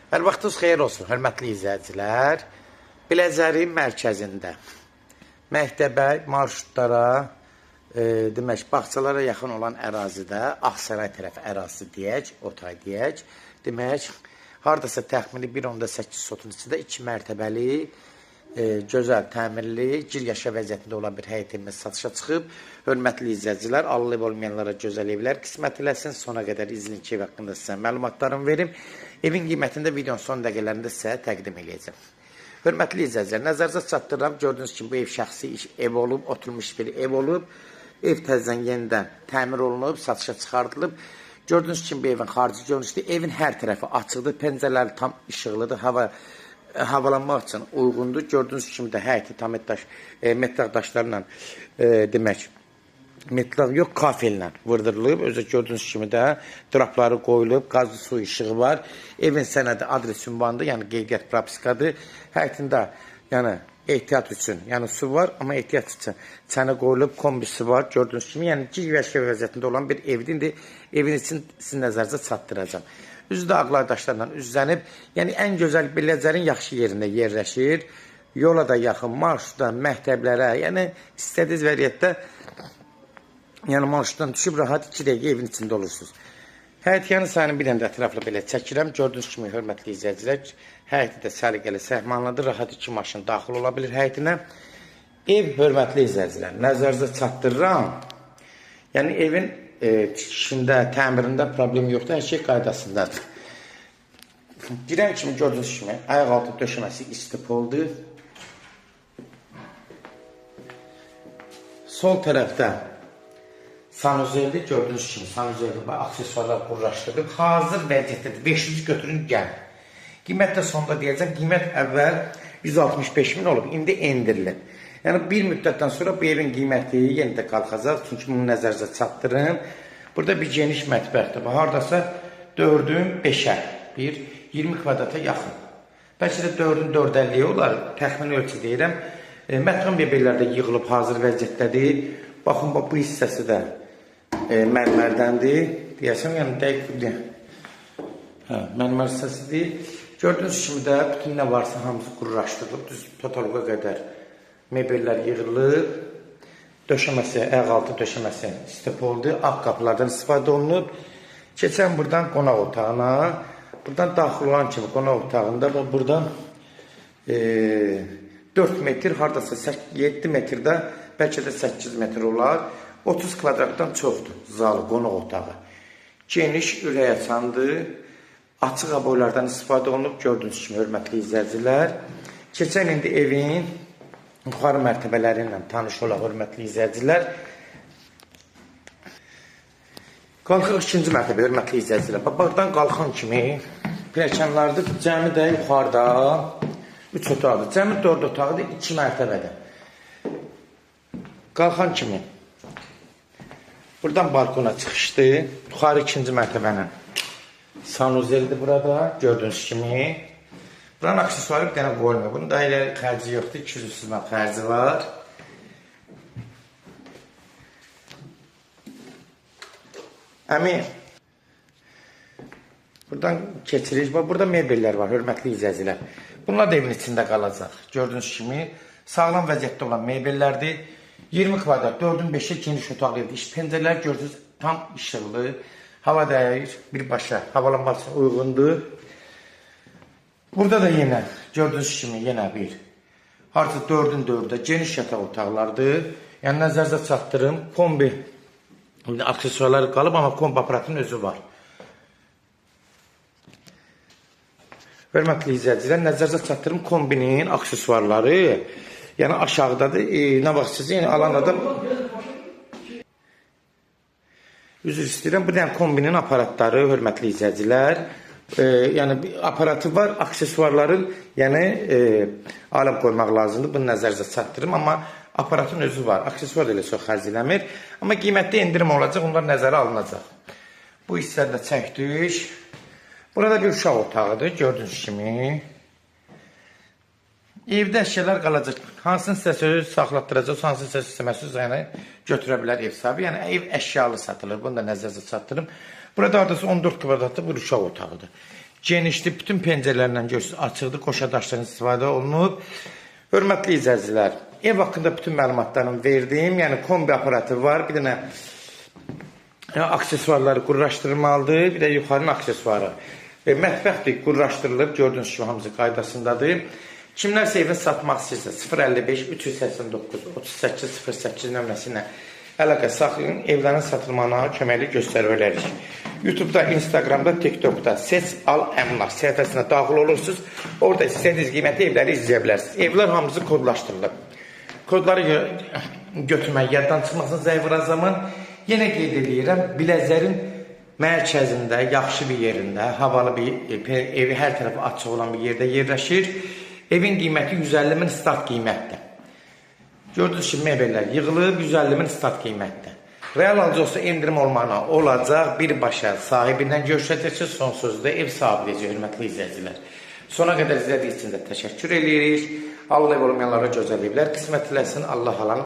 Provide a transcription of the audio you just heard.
Hər vaxtınız xeyir olsun, hörmətli izləyicilər. Biləcərin mərkəzində məktəbə, marşrutlara, demək, bağçalara yaxın olan ərazidə, Ağsaray tərəf ərazisi deyək, otay deyək, demək, haradasa təxmini 1.8 sotun içində 2 mərtəbəli, gözəl, təmirli, giryaşa vəziyyətində olan bir həyət evimiz satışa çıxıb. Hörmətli izləyicilər, allı ev olmayanlara gözəl evlər qismət eləsin. Sona qədər izləyin ki, ev haqqında sizə məlumatlarımı verim. Evin qiymətində videonun son dəqiqələrində sizə təqdim edəcəm. Hörmətli izləyicilər, nəzərinizə çatdırıram. Gördüyünüz kimi bu ev şəxsi ev olub, oturmuş bir ev olub. Ev təzədən yenidən təmir olunub, satışa çıxardılıb. Gördüyünüz kimi bu evin xarici görünüşü, evin hər tərəfi açıqdır, pəncərələri tam işıqlıdır, havalanmaq üçün uyğundur. Gördüyünüz kimi də həyəti tam metlaq daşlarla, demək, metlaq yox, kafellə vurdurulub. Özü gördüyünüz kimi də drapları qoyulub, qazlı su işığı var. Evin sənədi adres ünvanıdır, yəni qeydiyyat propiskadır. Həyətində, yəni ehtiyat üçün, yəni su var, amma ehtiyat üçün çənə qoyulub, kombisi var. Gördüyünüz kimi, yəni giryaşa vəziyyətində olan bir evdir. Evin için sizin nəzərinizə çatdıracağım. Üzü də ağlar daşlarla üzlənib, yəni ən gözəl Biləcərin yaxşı yerində yerləşir. Yola da yaxın, marşruta, məktəblərə, yəni istədiyiniz vəziyyətdə, yəni marşrutdan düşüb rahat 2 dəqiqə evin içində olursunuz. Həyət yanı sayını bir dənə də ətraflı belə çəkirəm. Gördüyünüz kimi, hörmətli izləyicilər, həyəti də səliqəli səhmanlıdır, rahat 2 maşın daxil ola bilir həyətinə. Ev, hörmətli izləyicilər, nəzərinizə çatdırıram. Yəni evin tikişində, təmirində problem yoxdur, hər şey qaydasındadır. Girən kimi gördüyünüz kimi ayaq altı döşəməsi istipoldur. Sol tərəfdə sanuzeldir, gördüyünüz kimi sanuzeldir, aksesuarlar qurlaşdırılıb. Hazır vəziyyətdədir, 500 götürün gəl. Qiymət də sonda deyəcəm, qiymət əvvəl 165.000 olub, indi endirilib. Yəni bir müddətdən sonra bu evin qiyməti yenə də qalxacaq, çünki bunu nəzərinizə çatdırın. Burada bir geniş mətbəxdir, haradasa 4-ün 5-ə, 20 kvadrata yaxın. Bəlkə də 4-ün 450-yə olar, təxmini ölçü deyirəm. Mətran bebellərdə yığılıb hazır vəziyyətdədir. Baxın, bu hissəsi də mərmərdəndir. Deyəsəm, yəni dəqiq mərmər hissəsidir. Gördüyünüz kimi də bütün nə varsa hamısı qurlaşdırılıb, düz patoloqa qədər mebellər yığılıb, döşəməsi, ayaqaltı döşəməsi istipoldur, ağ qapılardan istifadə olunub. Keçən buradan qonaq otağına, buradan daxil olan kimi qonaq otağında və buradan 4 metr, haradasa 7 metrdə, bəlkə də 8 metr olar, 30 kvadratdan çoxdur zalı, qonaq otağı. Geniş, ürək açandır, açıq aboylardan istifadə olunub, gördüyünüz kimi, hörmətli izləyicilər. Keçən indi evin yuxarı mərtəbələri ilə tanış olaq, hörmətli izləyicilər. Qalxırıq 2-ci mərtəbə, hörmətli izləyicilər. Buradan qalxan kimi pilləkənlərdir, cəmi də yuxarıda 3 otaqdır. Cəmi 4 otaqdır, 2 mərtəbədir. Qalxan kimi buradan balkona çıxışdır. Yuxarı 2-ci mərtəbənin sanuzeldir burada, gördüyünüz kimi. Buranın aksesuarı bir dənə qoyulmuyor. Bunun da elə xərci yoxdur. 200 manat xərci var. Əmi, buradan keçirik. Burada mebellər var, hörmətli izləyicilər. Bunlar da evin içində qalacaq. Gördüyünüz kimi, sağlam vəziyyətdə olan mebellərdir. 20 kvadrat, 4-ün 5-ə geniş otaq evdir. İş pəncərələr gördünüz, tam işıqlı. Hava dəyir, birbaşa havalanmaq üçün uyğundur. Burada da yenə, gördüyünüz kimi, yenə bir, artıq 4-ün 4-də geniş yataq otaqlardır. Yəni, nəzərinizə çatdırım, kombi aksesuarları qalıb, amma kombi aparatının özü var. Hörmətli izləyicilər, nəzərinizə çatdırım, kombinin aksesuarları, yəni aşağıdadır, nə vaxtsız, yəni alan adam, üzr istəyirəm, bu dənə kombinin aparatları, hörmətli izləyicilər, yəni aparatı var, aksesuarların, yəni alıb qoymaq lazımdır, bunu nəzərinizə çatdırım, amma aparatın özü var, aksesuar da elə çox xərcləmir, amma qiymətdə endirim olacaq, onlar nəzərə alınacaq. Bu hissədə də çəkdik. Burada bir uşaq otağıdır, gördüyünüz kimi. Evdə əşyalar qalacaq, hansını istəsəz saxlatdıracaq, hansını istəməsiniz, yəni götürə bilər ev sahibi, yəni ev əşyalı satılır, bunu da nəzərinizə çatdırım. Burada adası 14 kvadratlı bir uşaq otağıdır. genişli, bütün pəncərələrlə görürsünüz, açıqdır, qoşa daşdan istifadə olunub. Hörmətli izləyicilər, ev haqqında bütün məlumatlarımı verdim. Yəni, kombi aparatı var, bir dənə aksesuarları qurlaşdırmalıdır, bir də yuxarının aksesuarı. Mətbəxdir, qurlaşdırılır, gördüyünüz kimi hamısı qaydasındadır. Kimlərsə evini satmaq istəyirsə 055 389 38 08 nömrəsi ilə əlaqə saxlayın, evlərin satılmağına köməkli göstərilərik. YouTube-da, Instagramda, TikTok-da Seç Al Əmlak səhifəsinə daxil olursunuz. Orada istədiyiniz qiyməti evləri izləyə bilərsiniz. Evlər hamısı kodlaşdırılıb. Kodları götürmək, yaddan çıxmasın zəif zaman. Yenə qeyd edirəm, Biləcərin mərkəzində, yaxşı bir yerində, havalı bir evi hər tərəfi açıq olan bir yerdə yerləşir. Evin qiyməti 150 min start qiymətdir. Gördüyünüz kimi mebellər yığılıb 150 min start qiymətdir. Real alıcı olsa endirim olmağına olacaq, birbaşa sahibindən görüşəcəksiniz, son sözdə ev sahibi deyəcək, hörmətli izləyicilər. Sona qədər izlədiyiniz üçün də təşəkkür edirik. Allah ev olmayanlara gözəl evlər qismət eləsin, Allah alan.